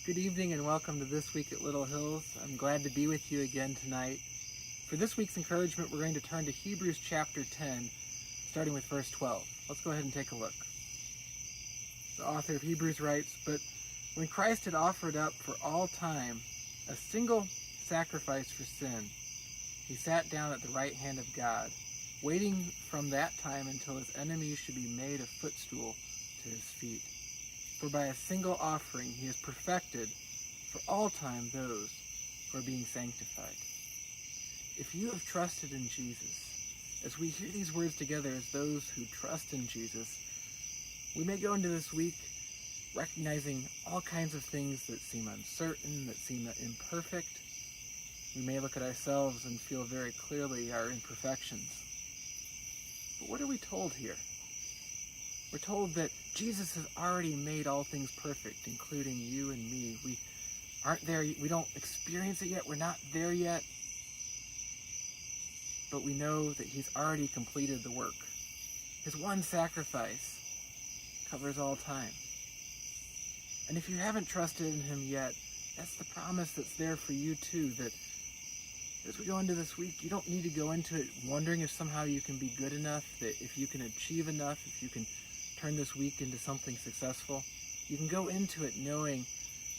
Good evening and welcome to This Week at Little Hills. I'm glad to be with you again tonight. For this week's encouragement, we're going to turn to Hebrews chapter 10, starting with verse 12. Let's go ahead and take a look. The author of Hebrews writes, "But when Christ had offered up for all time a single sacrifice for sin, he sat down at the right hand of God, waiting from that time until his enemies should be made a footstool to his feet. For by a single offering he has perfected for all time those who are being sanctified." If you have trusted in Jesus, as we hear these words together as those who trust in Jesus, we may go into this week recognizing all kinds of things that seem uncertain, that seem imperfect. We may look at ourselves and feel very clearly our imperfections. But what are we told here? We're told that Jesus has already made all things perfect, including you and me. We aren't there, we don't experience it yet, we're not there yet, but we know that he's already completed the work. His one sacrifice covers all time. And if you haven't trusted in him yet, that's the promise that's there for you too, that as we go into this week, you don't need to go into it wondering if somehow you can be good enough, that if you can achieve enough, if you can turn this week into something successful. You can go into it knowing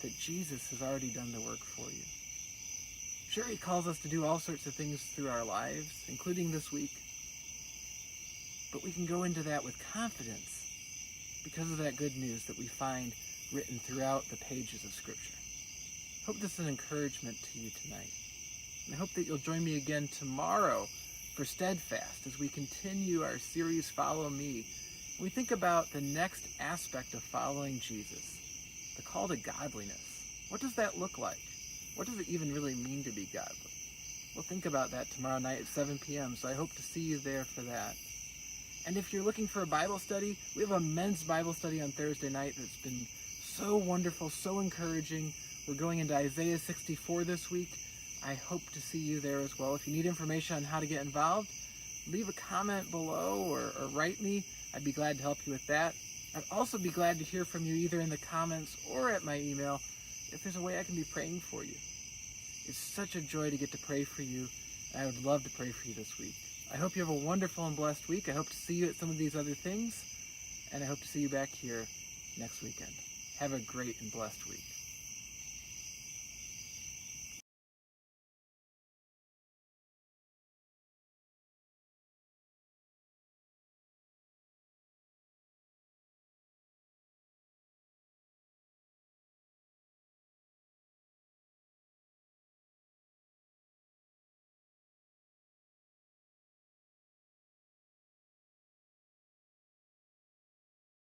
that Jesus has already done the work for you. Sure, he calls us to do all sorts of things through our lives, including this week, but we can go into that with confidence because of that good news that we find written throughout the pages of Scripture. I hope this is an encouragement to you tonight. And I hope that you'll join me again tomorrow for Steadfast as we continue our series, Follow Me. We think about the next aspect of following Jesus, the call to godliness. What does that look like? What does it even really mean to be godly? We'll think about that tomorrow night at 7 p.m., so I hope to see you there for that. And if you're looking for a Bible study, we have a men's Bible study on Thursday night that's been so wonderful, so encouraging. We're going into Isaiah 64 this week. I hope to see you there as well. If you need information on how to get involved, leave a comment below or write me. I'd be glad to help you with that. I'd also be glad to hear from you either in the comments or at my email if there's a way I can be praying for you. It's such a joy to get to pray for you, and I would love to pray for you this week. I hope you have a wonderful and blessed week. I hope to see you at some of these other things, and I hope to see you back here next weekend. Have a great and blessed week.